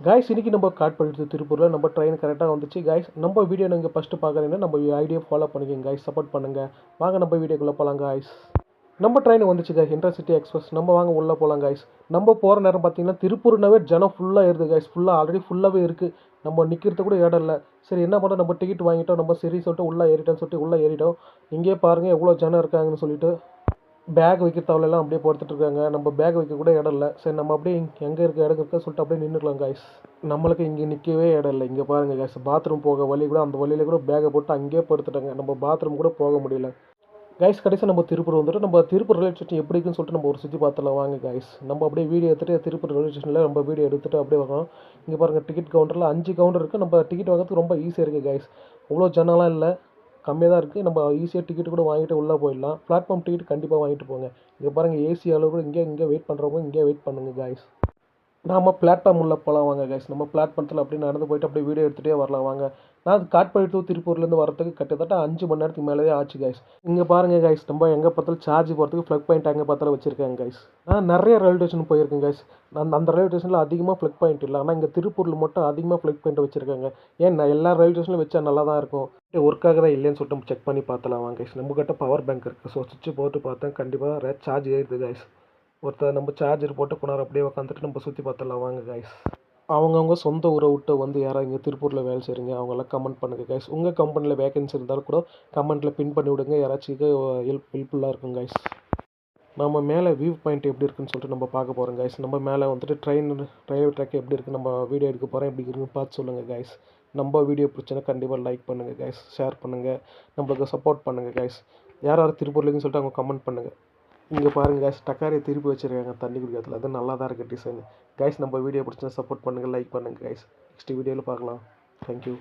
Guys இன்னைக்கு நம்ம காட்பாடி திருப்பூரில் நம்ம ட்ரெயின் கரெக்டாக வந்துச்சு காய்ஸ். நம்ம வீடியோ நீங்கள் ஃபஸ்ட்டு பார்க்குறீங்கன்னா நம்ம ஐடியா ஃபாலோ பண்ணிக்கோங்க காய்ஸ், சப்போர்ட் பண்ணுங்கள். வாங்க நம்ம வீடியோக்குள்ளே போகலாம் காய்ஸ். நம்ம ட்ரெயின் வந்துச்சு காய்ஸ், இன்டர்சிட்டி எக்ஸ்பிரஸ். நம்ம வாங்க உள்ளே போகலாம் காய்ஸ். நம்ம போகிற நேரம் பார்த்தீங்கன்னா திருப்பூர்னாவே ஜனம் ஃபுல்லாக ஏறுது காய்ஸ், ஃபுல்லாக ஆல்ரெடி ஃபுல்லாகவே இருக்குது. நம்ம நிற்கிறது கூட இடம் இல்லை. சரி என்ன பண்ணோம், நம்ம டிக்கெட் வாங்கிட்டோம், நம்ம சரி சொல்லிட்டு உள்ளே ஏறிட்டோம்னு சொல்லிட்டு உள்ளே ஏறிட்டோம். இங்கேயே பாருங்கள் எவ்வளோ ஜனம் இருக்காங்கன்னு சொல்லிட்டு. பேக் வைக்கிற தவளையெல்லாம் அப்படியே பொறுத்துட்டு இருக்காங்க. நம்ம பேக் வைக்க கூட இடம் இல்லை. சரி நம்ம அப்படியே எங்கே இருக்க இடம் இருக்கா சொல்லிட்டு அப்படியே நின்றுக்கலாம் காய்ஸ். நம்மளுக்கு இங்கே நிற்கவே இடம் இல்லை. இங்கே பாருங்கள் காய்ஸ், பாத்ரூம் போக வழி கூட அந்த வழியில் கூட பேக்கை போட்டு அங்கேயே படுத்துட்டாங்க. நம்ம பாத்ரூம் கூட போக முடியல காய்ஸ். கடைசி நம்ம திருப்பூர் வந்துட்டு நம்ம திருப்பூர் ரயில்வே ஸ்டேஷன் எப்படி இருக்குன்னு சொல்லிட்டு நம்ம ஒரு சுற்றி பார்த்துலாம் வாங்க காய்ஸ். நம்ம அப்படியே வீடியோ எடுத்துகிட்டு திருப்பூர் ரயில்வே ஸ்டேஷனில் நம்ம வீடியோ எடுத்துகிட்டு அப்படியே வரோம். இங்கே பாருங்கள் டிக்கெட் கவுண்டரில் 5 கவுண்டர் இருக்குது. நம்ம டிக்கெட் வாங்குறதுக்கு ரொம்ப ஈஸியாக இருக்குது காய்ஸ். அவ்வளோ ஜனம்லாம் இல்லை, கம்மியாக தான் இருக்குது. நம்ம ஈஸியாக டிக்கெட் கூட வாங்கிட்டு உள்ளே போயிடலாம். பிளாட்ஃபார்ம் டிக்கெட் கண்டிப்பாக வாங்கிட்டு போங்க. இங்கே பாருங்கள் ஏசி அளவு கூட இங்கே வெயிட் பண்ணுறவங்க இங்கே வெயிட் பண்ணுங்கள் காய்ஸ். நம்ம பிளாட்ஃபார்ம் உள்ள போகலாம் வாங்க கைஸ். நம்ம பிளாட்ஃபார்த்தில் அப்படியே நடந்து போயிட்டு அப்படியே வீடியோ எடுத்துகிட்டே வரலாம் வாங்க. நான் காட்பாடி டு திருப்பூர்லேருந்து வரதுக்கு கிட்டத்தட்ட 5 மணி நேரத்துக்கு மேலே ஆச்சு கைஸ். இங்கே பாருங்கள் கைஸ், நம்ம எங்கே பார்த்தாலும் சார்ஜ் போகிறதுக்கு ப்ளக் பாயிண்ட் அங்கே பார்த்தாலும் வச்சுருக்காங்க கைஸ். நான் நிறைய ரயில்வே ஸ்டேஷன் போயிருக்கேன் கைஸ். அந்த ரயில்வே ஸ்டேஷனில் அதிகமாக ப்ளக் பாயிண்ட் இல்லை, ஆனால் இங்கே திருப்பூரில் மட்டும் அதிகமாக ப்ளக் பாயிண்ட் வச்சுருக்காங்க. ஏன் நான் எல்லா ரயில்வே ஸ்டேஷனில் வச்சா நல்லா தான் இருக்கும். ஒர்க் ஆகுதா இல்லைன்னு சொல்லிட்டு நம்ம செக் பண்ணி பார்த்தலாம் வாங்க கைஸ். நம்மக்கிட்ட பவர் பேங்க் இருக்குது. ஸோ சுவிட்ச் போட்டு பார்த்தேன், கண்டிப்பாக சார்ஜ் ஏறுது கைஸ். ஒருத்தர் நம்ம சார்ஜர் போட்டு கொண்டாரு அப்படியே உட்காந்துட்டு நம்ம சுற்றி பார்த்துடலாம் வாங்க கைஸ். அவங்கவுங்க சொந்த ஊரை விட்டு வந்து யாராவது இங்கே திருப்பூரில் வேலை செய்கிறீங்க அவங்களாம் கமெண்ட் பண்ணுங்கள் கைஸ். உங்கள் கம்பெனியில் வேகன்சி இருந்தாலும் கூட கமெண்ட்டில் பின் பண்ணி விடுங்க, யாராச்சும் ஹெல்ப்ஃபுல்லாக இருக்கும் கைஸ். நம்ம மேலே வியூ பாயிண்ட் எப்படி இருக்குன்னு சொல்லிட்டு நம்ம பார்க்க போகிறோம் கைஸ். நம்ம மேலே வந்துட்டு ரயில்வே ட்ராக் எப்படி இருக்குது நம்ம வீடியோ எடுக்க போகிறோம், எப்படி இருக்குன்னு பார்த்து சொல்லுங்கள் கைஸ். நம்ம வீடியோ பிடிச்சனா கண்டிப்பாக லைக் பண்ணுங்கள் கைஸ், ஷேர் பண்ணுங்கள், நம்மளுக்கு சப்போர்ட் பண்ணுங்கள் கைஸ். யார் யார் திருப்பூர்லேன்னு சொல்லிட்டு அவங்க கமெண்ட் பண்ணுங்கள். இங்கே பாருங்கள் கைஸ், டக்காரியை திருப்பி வச்சுருக்காங்க தண்ணி குடிக்கிறதுல. அது நல்லா தான் இருக்குது டிசைன் கைஸ். நம்ம வீடியோ பிடிச்சா சப்போர்ட் பண்ணுங்கள், லைக் பண்ணுங்கள் கைஸ். நெக்ஸ்ட் வீடியோவில் பார்க்கலாம். தேங்க்யூ.